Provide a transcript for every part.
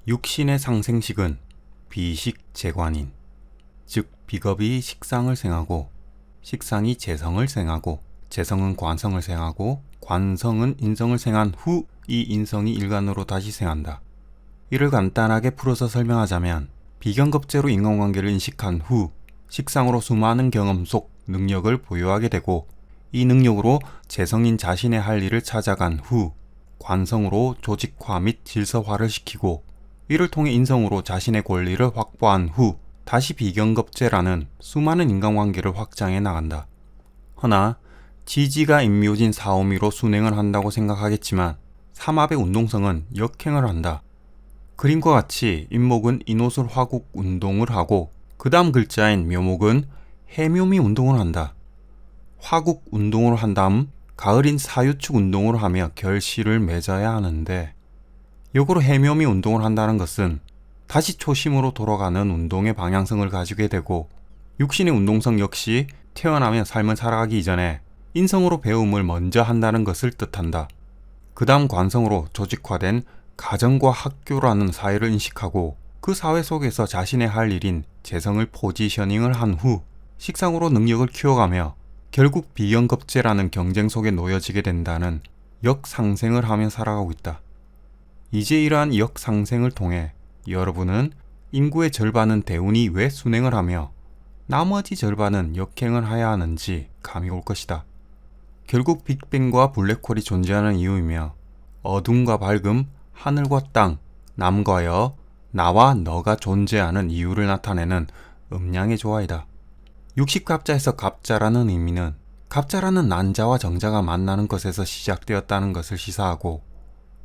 육신의 상생식은 비식재관인, 즉 비겁이 식상을 생하고 식상이 재성을 생하고 재성은 관성을 생하고 관성은 인성을 생한 후 이 인성이 일간으로 다시 생한다. 이를 간단하게 풀어서 설명하자면 비견겁제로 인간관계를 인식한 후 식상으로 수많은 경험 속 능력을 보유하게 되고 이 능력으로 재성인 자신의 할 일을 찾아간 후 관성으로 조직화 및 질서화를 시키고 이를 통해 인성으로 자신의 권리를 확보한 후 다시 비견겁제라는 수많은 인간관계를 확장해 나간다. 허나 지지가 임묘진 사오미로 순행을 한다고 생각하겠지만 삼합의 운동성은 역행을 한다. 그림과 같이 임목은 인옷을 화국 운동을 하고 그 다음 글자인 묘목은 해묘미 운동을 한다. 화국 운동을 한 다음 가을인 사유축 운동을 하며 결실을 맺어야 하는데 역으로 해묘미 운동을 한다는 것은 다시 초심으로 돌아가는 운동의 방향성을 가지게 되고 육신의 운동성 역시 태어나며 삶을 살아가기 이전에 인성으로 배움을 먼저 한다는 것을 뜻한다. 그 다음 관성으로 조직화된 가정과 학교라는 사회를 인식하고 그 사회 속에서 자신의 할 일인 재성을 포지셔닝을 한 후 식상으로 능력을 키워가며 결국 비견겁제라는 경쟁 속에 놓여지게 된다는 역상생을 하며 살아가고 있다. 이제 이러한 역상생을 통해 여러분은 인구의 절반은 대운이 왜 순행을 하며 나머지 절반은 역행을 해야 하는지 감이 올 것이다. 결국 빅뱅과 블랙홀이 존재하는 이유이며 어둠과 밝음, 하늘과 땅, 남과 여, 나와 너가 존재하는 이유를 나타내는 음양의 조화이다. 60갑자에서 갑자라는 의미는 갑자라는 난자와 정자가 만나는 것에서 시작되었다는 것을 시사하고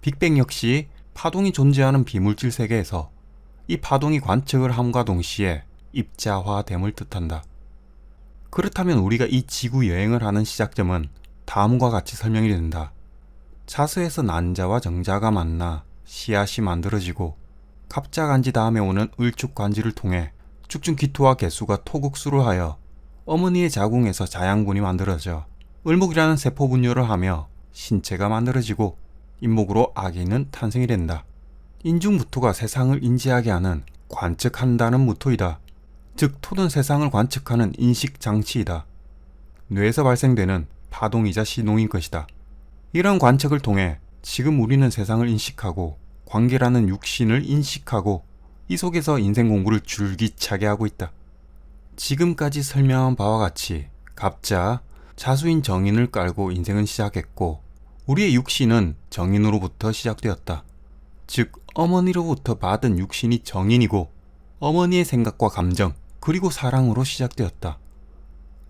빅뱅 역시 파동이 존재하는 비물질 세계에서 이 파동이 관측을 함과 동시에 입자화됨을 뜻한다. 그렇다면 우리가 이 지구 여행을 하는 시작점은 다음과 같이 설명이 된다. 자수에서 난자와 정자가 만나 씨앗이 만들어지고 갑자간지 다음에 오는 을축간지를 통해 축중기토와 개수가 토국수를 하여 어머니의 자궁에서 자양분이 만들어져 을목이라는 세포 분열을 하며 신체가 만들어지고 인목으로 아기는 탄생이 된다. 인중무토가 세상을 인지하게 하는 관측한다는 무토이다. 즉 토는 세상을 관측하는 인식장치이다. 뇌에서 발생되는 파동이자 신호인 것이다. 이런 관측을 통해 지금 우리는 세상을 인식하고 관계라는 육신을 인식하고 이 속에서 인생 공부를 줄기차게 하고 있다. 지금까지 설명한 바와 같이 갑자, 자수인 정인을 깔고 인생은 시작했고 우리의 육신은 정인으로부터 시작되었다. 즉 어머니로부터 받은 육신이 정인이고 어머니의 생각과 감정 그리고 사랑으로 시작되었다.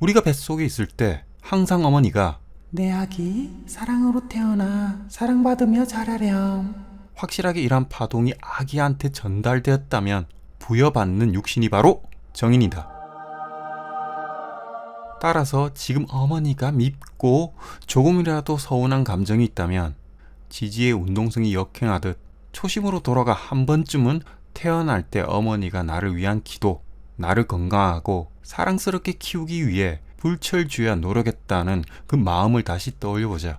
우리가 뱃속에 있을 때 항상 어머니가 내 아기 사랑으로 태어나 사랑받으며 자라렴. 확실하게 이러한 파동이 아기한테 전달되었다면 부여받는 육신이 바로 정인이다. 따라서 지금 어머니가 밉고 조금이라도 서운한 감정이 있다면 지지의 운동성이 역행하듯 초심으로 돌아가 한 번쯤은 태어날 때 어머니가 나를 위한 기도, 나를 건강하고 사랑스럽게 키우기 위해 불철주야 노력했다는 그 마음을 다시 떠올려보자.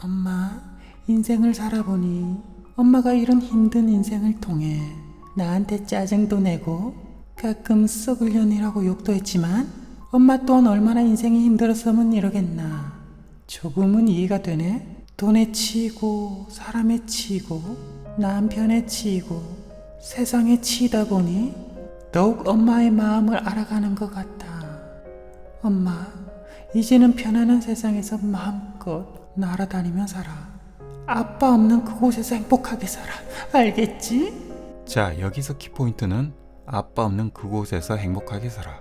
엄마, 인생을 살아보니 엄마가 이런 힘든 인생을 통해 나한테 짜증도 내고 가끔 썩을 년이라고 욕도 했지만 엄마 또한 얼마나 인생이 힘들었으면 이러겠나. 조금은 이해가 되네. 돈에 치이고 사람에 치이고 남편에 치이고 세상에 치이다 보니 더욱 엄마의 마음을 알아가는 것 같아. 엄마, 이제는 편안한 세상에서 마음껏 날아다니며 살아. 아빠 없는 그곳에서 행복하게 살아. 알겠지? 자, 여기서 키포인트는 아빠 없는 그곳에서 행복하게 살아.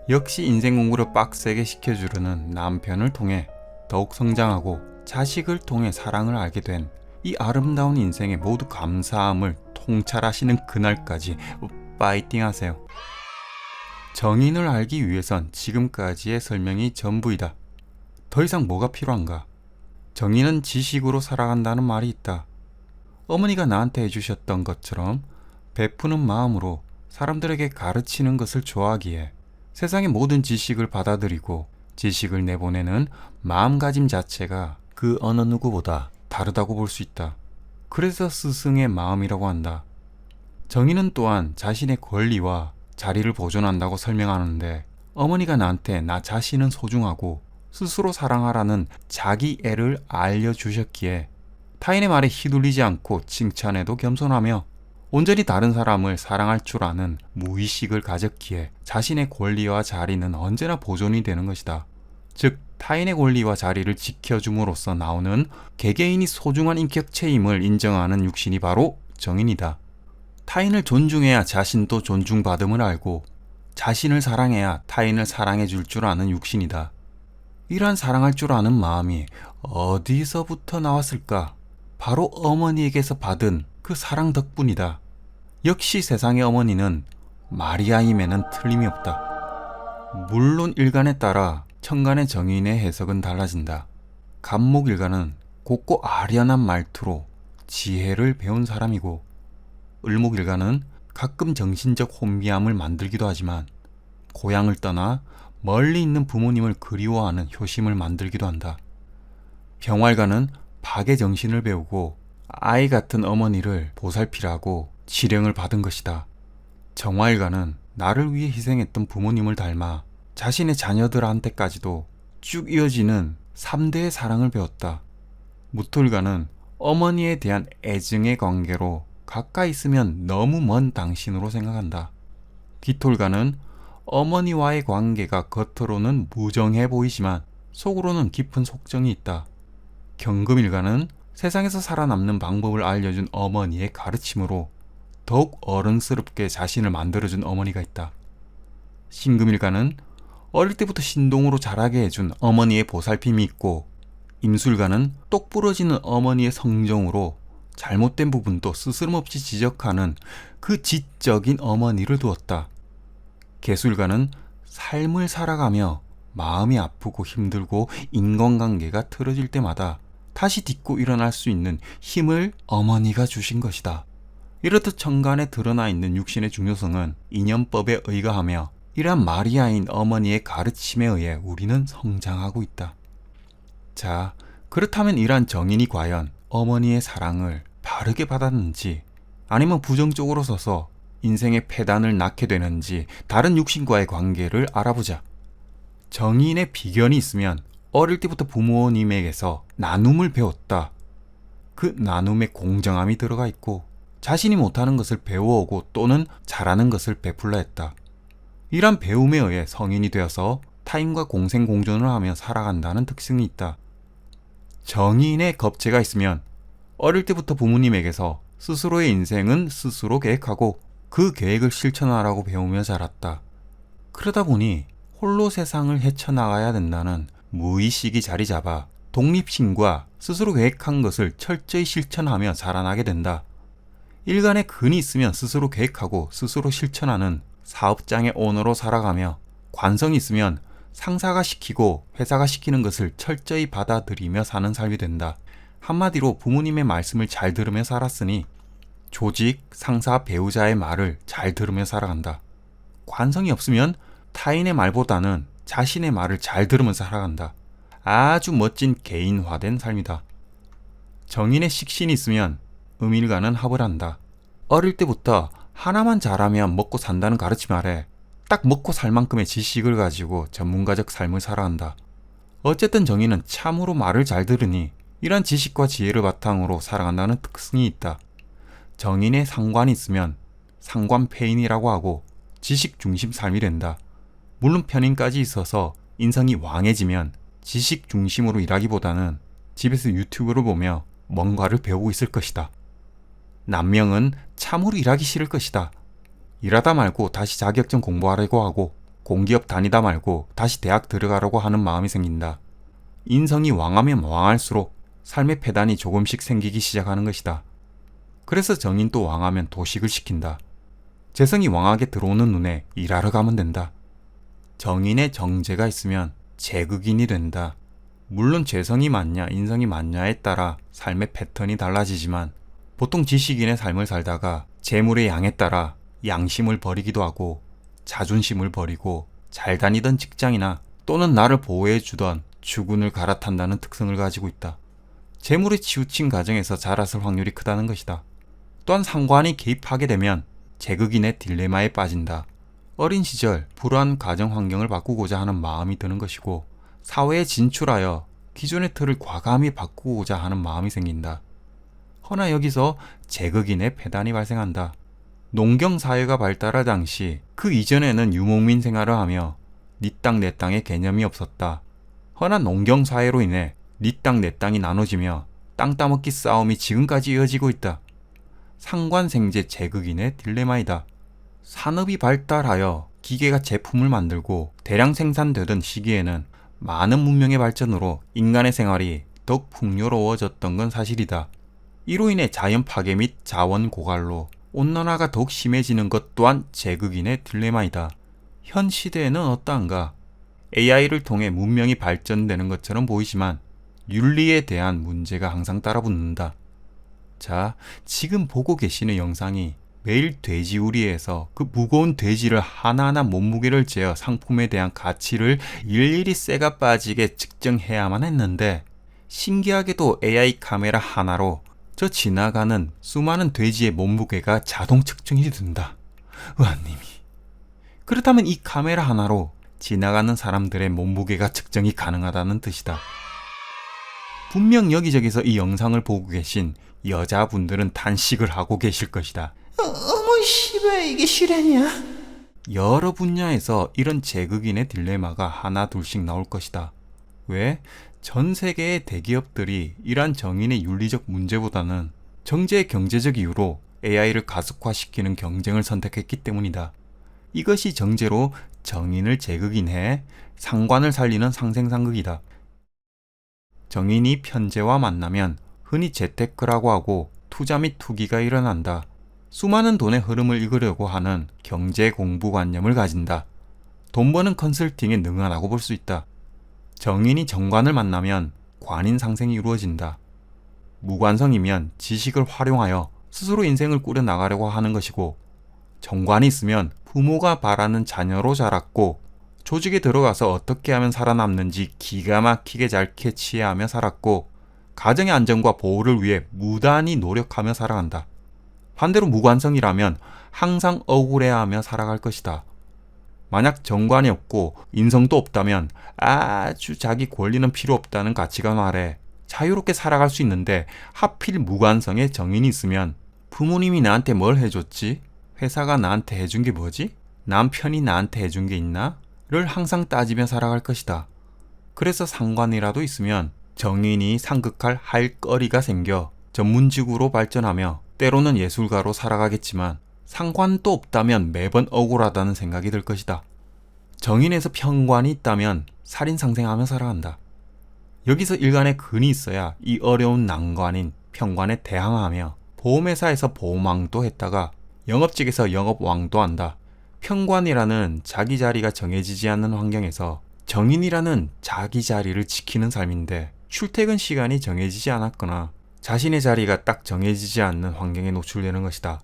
역시 인생 공부를 빡세게 시켜주려는 남편을 통해 더욱 성장하고 자식을 통해 사랑을 알게 된 이 아름다운 인생에 모두 감사함을 통찰하시는 그날까지 파이팅 하세요. 정인을 알기 위해선 지금까지의 설명이 전부이다. 더 이상 뭐가 필요한가? 정인은 지식으로 살아간다는 말이 있다. 어머니가 나한테 해주셨던 것처럼 베푸는 마음으로 사람들에게 가르치는 것을 좋아하기에 세상의 모든 지식을 받아들이고 지식을 내보내는 마음가짐 자체가 그 어느 누구보다 다르다고 볼 수 있다. 그래서 스승의 마음이라고 한다. 정의는 또한 자신의 권리와 자리를 보존한다고 설명하는데 어머니가 나한테 나 자신은 소중하고 스스로 사랑하라는 자기 애를 알려주셨기에 타인의 말에 휘둘리지 않고 칭찬에도 겸손하며 온전히 다른 사람을 사랑할 줄 아는 무의식을 가졌기에 자신의 권리와 자리는 언제나 보존이 되는 것이다. 즉 타인의 권리와 자리를 지켜줌으로써 나오는 개개인이 소중한 인격체임을 인정하는 육신이 바로 정인이다. 타인을 존중해야 자신도 존중받음을 알고 자신을 사랑해야 타인을 사랑해 줄 줄 아는 육신이다. 이러한 사랑할 줄 아는 마음이 어디서부터 나왔을까? 바로 어머니에게서 받은 그 사랑 덕분이다. 역시 세상의 어머니는 마리아임에는 틀림이 없다. 물론 일간에 따라 천간의 정인의 해석은 달라진다. 간목일간은 곱고 아련한 말투로 지혜를 배운 사람이고 을목일간은 가끔 정신적 혼미함을 만들기도 하지만 고향을 떠나 멀리 있는 부모님을 그리워하는 효심을 만들기도 한다. 병활간은 박의 정신을 배우고 아이 같은 어머니를 보살피라고 지령을 받은 것이다. 정화일간은 나를 위해 희생했던 부모님을 닮아 자신의 자녀들한테까지도 쭉 이어지는 3대의 사랑을 배웠다. 무토일간은 어머니에 대한 애증의 관계로 가까이 있으면 너무 먼 당신으로 생각한다. 기토일간은 어머니와의 관계가 겉으로는 무정해 보이지만 속으로는 깊은 속정이 있다. 경금일간은 세상에서 살아남는 방법을 알려준 어머니의 가르침으로 더욱 어른스럽게 자신을 만들어준 어머니가 있다. 신금일간은 어릴 때부터 신동으로 자라게 해준 어머니의 보살핌이 있고 임술간은 똑 부러지는 어머니의 성정으로 잘못된 부분도 스스럼없이 지적하는 그 지적인 어머니를 두었다. 개술가는 삶을 살아가며 마음이 아프고 힘들고 인간관계가 틀어질 때마다 다시 딛고 일어날 수 있는 힘을 어머니가 주신 것이다. 이렇듯 천간에 드러나 있는 육신의 중요성은 인연법에 의거하며 이러한 마리아인 어머니의 가르침에 의해 우리는 성장하고 있다. 자, 그렇다면 이러한 정인이 과연 어머니의 사랑을 바르게 받았는지 아니면 부정적으로 서서 인생의 폐단을 낳게 되는지 다른 육신과의 관계를 알아보자. 정인의 비견이 있으면 어릴 때부터 부모님에게서 나눔을 배웠다. 그 나눔에 공정함이 들어가 있고 자신이 못하는 것을 배워오고 또는 잘하는 것을 베풀라 했다. 이러한 배움에 의해 성인이 되어서 타인과 공생공존을 하며 살아간다는 특징이 있다. 정인의 겁재가 있으면 어릴 때부터 부모님에게서 스스로의 인생은 스스로 계획하고 그 계획을 실천하라고 배우며 자랐다. 그러다 보니 홀로 세상을 헤쳐나가야 된다는 무의식이 자리 잡아 독립심과 스스로 계획한 것을 철저히 실천하며 자라나게 된다. 일간에 근이 있으면 스스로 계획하고 스스로 실천하는 사업장의 오너로 살아가며 관성이 있으면 상사가 시키고 회사가 시키는 것을 철저히 받아들이며 사는 삶이 된다. 한마디로 부모님의 말씀을 잘 들으며 살았으니 조직, 상사, 배우자의 말을 잘 들으며 살아간다. 관성이 없으면 타인의 말보다는 자신의 말을 잘 들으며 살아간다. 아주 멋진 개인화된 삶이다. 정인의 식신이 있으면 음일과는 합을 한다. 어릴 때부터 하나만 잘하면 먹고 산다는 가르침 아래 딱 먹고 살 만큼의 지식을 가지고 전문가적 삶을 살아간다. 어쨌든 정인은 참으로 말을 잘 들으니 이런 지식과 지혜를 바탕으로 살아간다는 특성이 있다. 정인의 상관이 있으면 상관폐인이라고 하고 지식 중심 삶이 된다. 물론 편인까지 있어서 인성이 왕해지면 지식 중심으로 일하기보다는 집에서 유튜브를 보며 뭔가를 배우고 있을 것이다. 남명은 참으로 일하기 싫을 것이다. 일하다 말고 다시 자격증 공부하려고 하고 공기업 다니다 말고 다시 대학 들어가려고 하는 마음이 생긴다. 인성이 왕하면 왕할수록 삶의 폐단이 조금씩 생기기 시작하는 것이다. 그래서 정인도 왕하면 도식을 시킨다. 재성이 왕하게 들어오는 눈에 일하러 가면 된다. 정인의 정제가 있으면 재극인이 된다. 물론 재성이 많냐 인성이 많냐에 따라 삶의 패턴이 달라지지만 보통 지식인의 삶을 살다가 재물의 양에 따라 양심을 버리기도 하고 자존심을 버리고 잘 다니던 직장이나 또는 나를 보호해주던 주군을 갈아탄다는 특성을 가지고 있다. 재물에 치우친 가정에서 자랐을 확률이 크다는 것이다. 또한 상관이 개입하게 되면 제극인의 딜레마에 빠진다. 어린 시절 불우한 가정 환경을 바꾸고자 하는 마음이 드는 것이고 사회에 진출하여 기존의 틀을 과감히 바꾸고자 하는 마음이 생긴다. 허나 여기서 제극인의 폐단이 발생한다. 농경사회가 발달할 당시 그 이전에는 유목민 생활을 하며 네 땅 내 땅의 개념이 없었다. 허나 농경사회로 인해 네 땅 내 땅이 나눠지며 땅 따먹기 싸움이 지금까지 이어지고 있다. 상관생제 제극인의 딜레마이다. 산업이 발달하여 기계가 제품을 만들고 대량 생산되던 시기에는 많은 문명의 발전으로 인간의 생활이 더욱 풍요로워졌던 건 사실이다. 이로 인해 자연 파괴 및 자원 고갈로 온난화가 더욱 심해지는 것 또한 제극인의 딜레마이다. 현 시대에는 어떠한가? AI를 통해 문명이 발전되는 것처럼 보이지만 윤리에 대한 문제가 항상 따라붙는다. 자, 지금 보고 계시는 영상이 매일 돼지우리에서 그 무거운 돼지를 하나하나 몸무게를 재어 상품에 대한 가치를 일일이 쇠가 빠지게 측정해야만 했는데 신기하게도 AI 카메라 하나로 저 지나가는 수많은 돼지의 몸무게가 자동 측정이 된다. 의원님이. 그렇다면 이 카메라 하나로 지나가는 사람들의 몸무게가 측정이 가능하다는 뜻이다. 분명 여기저기서 이 영상을 보고 계신 여자분들은 단식을 하고 계실 것이다. 어머 씨발 이게 실화냐? 여러 분야에서 이런 제극인의 딜레마가 하나 둘씩 나올 것이다. 왜? 전 세계의 대기업들이 이러한 정인의 윤리적 문제보다는 정제의 경제적 이유로 AI를 가속화시키는 경쟁을 선택했기 때문이다. 이것이 정제로 정인을 제극인해 상관을 살리는 상생상극이다. 정인이 편제와 만나면 흔히 재테크라고 하고 투자 및 투기가 일어난다. 수많은 돈의 흐름을 이끌려고 하는 경제 공부관념을 가진다. 돈 버는 컨설팅에 능하다고 볼 수 있다. 정인이 정관을 만나면 관인 상생이 이루어진다. 무관성이면 지식을 활용하여 스스로 인생을 꾸려나가려고 하는 것이고 정관이 있으면 부모가 바라는 자녀로 자랐고 조직에 들어가서 어떻게 하면 살아남는지 기가 막히게 잘 캐치하며 살았고 가정의 안정과 보호를 위해 무단히 노력하며 살아간다. 반대로 무관성이라면 항상 억울해하며 살아갈 것이다. 만약 정관이 없고 인성도 없다면 아주 자기 권리는 필요 없다는 가치관 아래 자유롭게 살아갈 수 있는데 하필 무관성에 정인이 있으면 부모님이 나한테 뭘 해줬지? 회사가 나한테 해준 게 뭐지? 남편이 나한테 해준 게 있나? 를 항상 따지며 살아갈 것이다. 그래서 상관이라도 있으면 정인이 상극할 할 거리가 생겨 전문직으로 발전하며 때로는 예술가로 살아가겠지만 상관도 없다면 매번 억울하다는 생각이 들 것이다. 정인에서 편관이 있다면 살인상생하며 살아간다. 여기서 일간의 근이 있어야 이 어려운 난관인 편관에 대항하며 보험회사에서 보험왕도 했다가 영업직에서 영업왕도 한다. 편관이라는 자기 자리가 정해지지 않는 환경에서 정인이라는 자기 자리를 지키는 삶인데 출퇴근 시간이 정해지지 않았거나 자신의 자리가 딱 정해지지 않는 환경에 노출되는 것이다.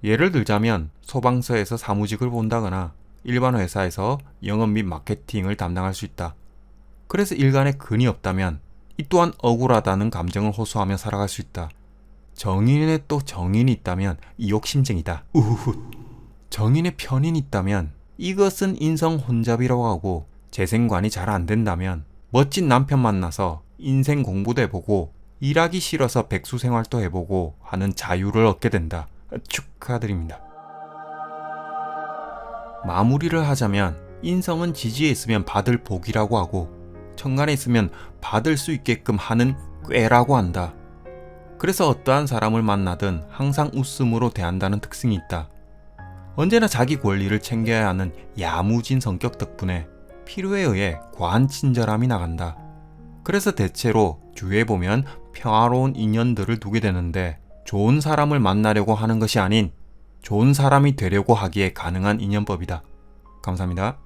예를 들자면 소방서에서 사무직을 본다거나 일반 회사에서 영업 및 마케팅을 담당할 수 있다. 그래서 일간의 근이 없다면 이 또한 억울하다는 감정을 호소하며 살아갈 수 있다. 정인에 또 정인이 있다면 이 욕심쟁이다. 우후후. 정인의 편인이 있다면 이것은 인성 혼잡이라고 하고 재생관이 잘 안 된다면 멋진 남편 만나서 인생 공부도 해보고 일하기 싫어서 백수 생활도 해보고 하는 자유를 얻게 된다. 축하드립니다. 마무리를 하자면 인성은 지지에 있으면 받을 복이라고 하고 천간에 있으면 받을 수 있게끔 하는 꾀라고 한다. 그래서 어떠한 사람을 만나든 항상 웃음으로 대한다는 특징이 있다. 언제나 자기 권리를 챙겨야 하는 야무진 성격 덕분에 필요에 의해 과한 친절함이 나간다. 그래서 대체로 주위에 보면 평화로운 인연들을 두게 되는데 좋은 사람을 만나려고 하는 것이 아닌 좋은 사람이 되려고 하기에 가능한 인연법이다. 감사합니다.